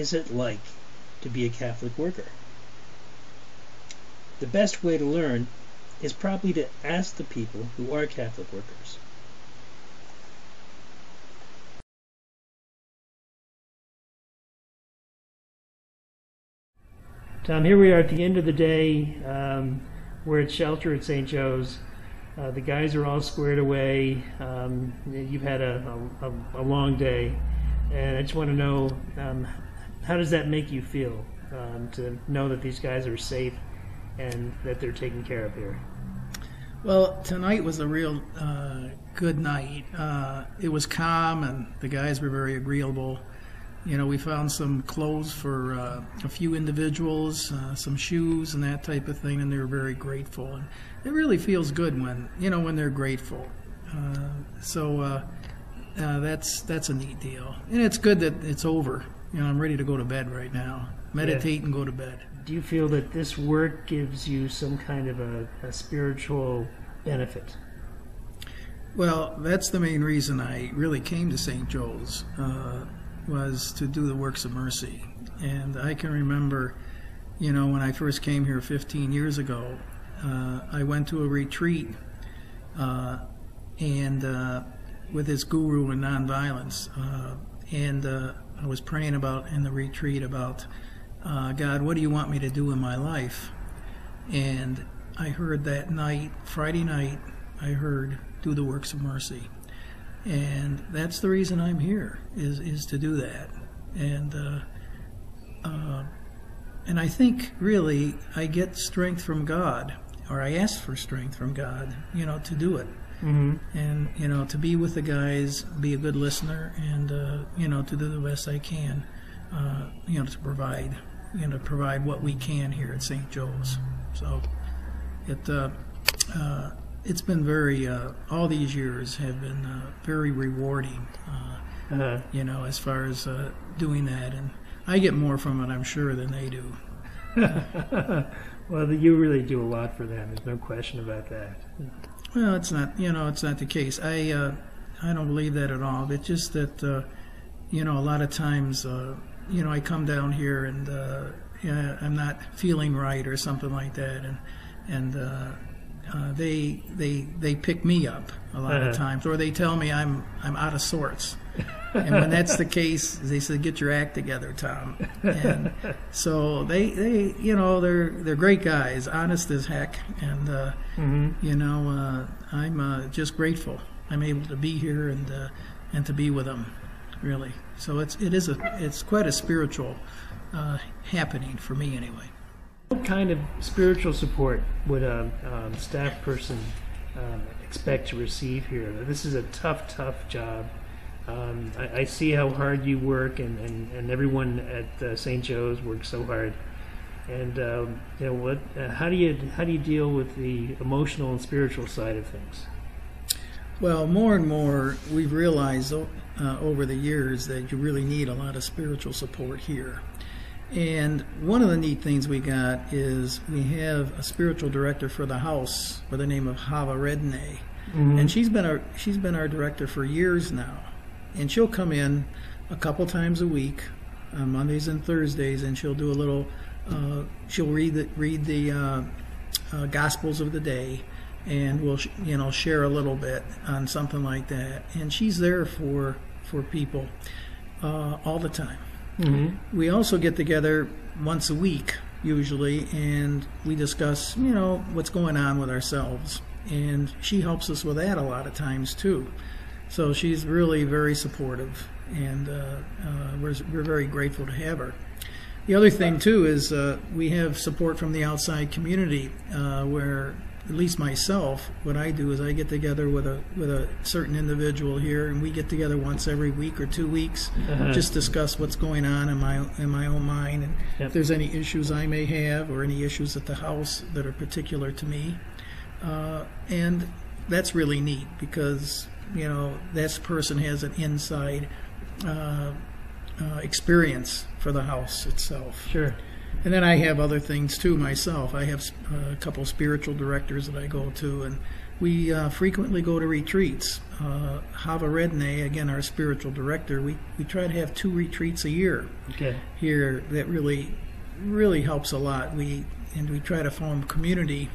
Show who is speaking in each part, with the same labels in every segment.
Speaker 1: is it like to be a Catholic worker? The best way to learn is probably to ask the people who are Catholic workers. Tom, here we are at the end of the day. We're at shelter at St. Joe's. The guys are all squared away. You've had a long day, and I just want to know, how does that make you feel, to know that these guys are safe and that they're taken care of here?
Speaker 2: Well, tonight was a real good night. It was calm, and the guys were very agreeable. You know, we found some clothes for a few individuals, some shoes and that type of thing, and they were very grateful. And it really feels good when, you know, when they're grateful. That's a neat deal. And it's good that it's over. You know, I'm ready to go to bed right now. Meditate and go to bed.
Speaker 1: Do you feel that this work gives you some kind of a spiritual benefit?
Speaker 2: Well, that's the main reason I really came to St. Joe's. Was to do the works of mercy. And I can remember, you know, when I first came here 15 years ago, I went to a retreat with this guru in nonviolence, and I was praying about in the retreat about, God, what do you want me to do in my life? And I heard that night, Friday night, I heard, do the works of mercy. And that's the reason I'm here, is to do that. And I think really I get strength from God, or I ask for strength from God, you know, to do it. Mm-hmm. And, you know, to be with the guys, be a good listener, and, you know, to do the best I can, you know, to provide what we can here at St. Joe's. So it's been very, all these years have been very rewarding, you know, as far as doing that. And I get more from it, I'm sure, than they do.
Speaker 1: Well, you really do a lot for them. There's no question about that.
Speaker 2: Well, it's not, you know, it's not the case. I don't believe that at all. It's just that, you know, a lot of times, you know, I come down here and I'm not feeling right or something like that, and they pick me up a lot of times, or they tell me I'm out of sorts. And when that's the case, they say, "Get your act together, Tom." And so they you know, they're great guys, honest as heck, and you know, I'm just grateful I'm able to be here and to be with them, really. So it's quite a spiritual happening for me anyway.
Speaker 1: What kind of spiritual support would a staff person expect to receive here? This is a tough job. I see how hard you work, and everyone at St. Joe's works so hard. And you know, how do you deal with the emotional and spiritual side of things?
Speaker 2: Well, more and more we've realized over the years that you really need a lot of spiritual support here. And one of the neat things we got is we have a spiritual director for the house by the name of Hava Redney, and she's been our director for years now. And she'll come in a couple times a week, on Mondays and Thursdays, and she'll do a little. She'll read the Gospels of the day, and we'll share a little bit on something like that. And she's there for people all the time. Mm-hmm. We also get together once a week, usually, and we discuss, you know, what's going on with ourselves. And she helps us with that a lot of times, too. So she's really very supportive, and we're very grateful to have her. The other thing, too, is we have support from the outside community, where, at least myself, what I do is I get together with a certain individual here, and we get together once every week or 2 weeks, just discuss what's going on in my own mind, and if there's any issues I may have or any issues at the house that are particular to me. And that's really neat because, you know, this person has an inside experience for the house itself.
Speaker 1: Sure.
Speaker 2: And then I have other things too myself. I have a couple of spiritual directors that I go to, and We frequently go to retreats. Hava Redne, again, our spiritual director, we try to have 2 retreats a year here. That really helps a lot. We try to form community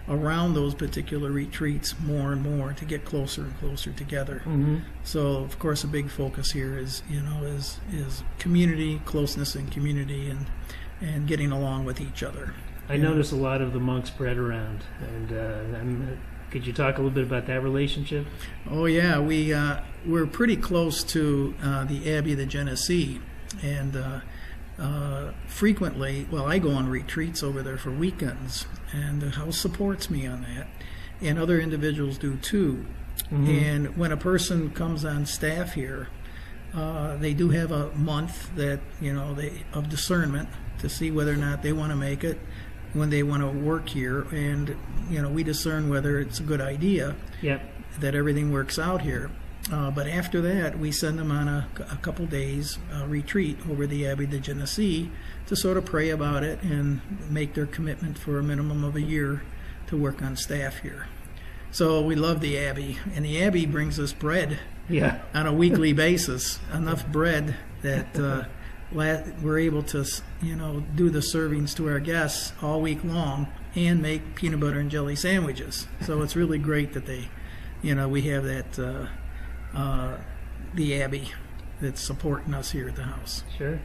Speaker 2: around those particular retreats more and more to get closer and closer together. So, of course, a big focus here is community, closeness in community, and getting along with each other.
Speaker 1: I notice a lot of the monks spread around, and could you talk a little bit about that relationship?
Speaker 2: Oh yeah, we're pretty close to the Abbey of the Genesee, and frequently, I go on retreats over there for weekends, and the house supports me on that, and other individuals do too. And when a person comes on staff here, they do have a month that of discernment to see whether or not they want to make it when they want to work here, and we discern whether it's a good idea that everything works out here. But after that, we send them on a couple days retreat over the Abbey of the Genesee to sort of pray about it and make their commitment for a minimum of a year to work on staff here. So we love the Abbey, and the Abbey brings us bread on a weekly basis, enough bread that we're able to do the servings to our guests all week long and make peanut butter and jelly sandwiches. So it's really great that we have that the Abbey that's supporting us here at the house.
Speaker 1: Sure.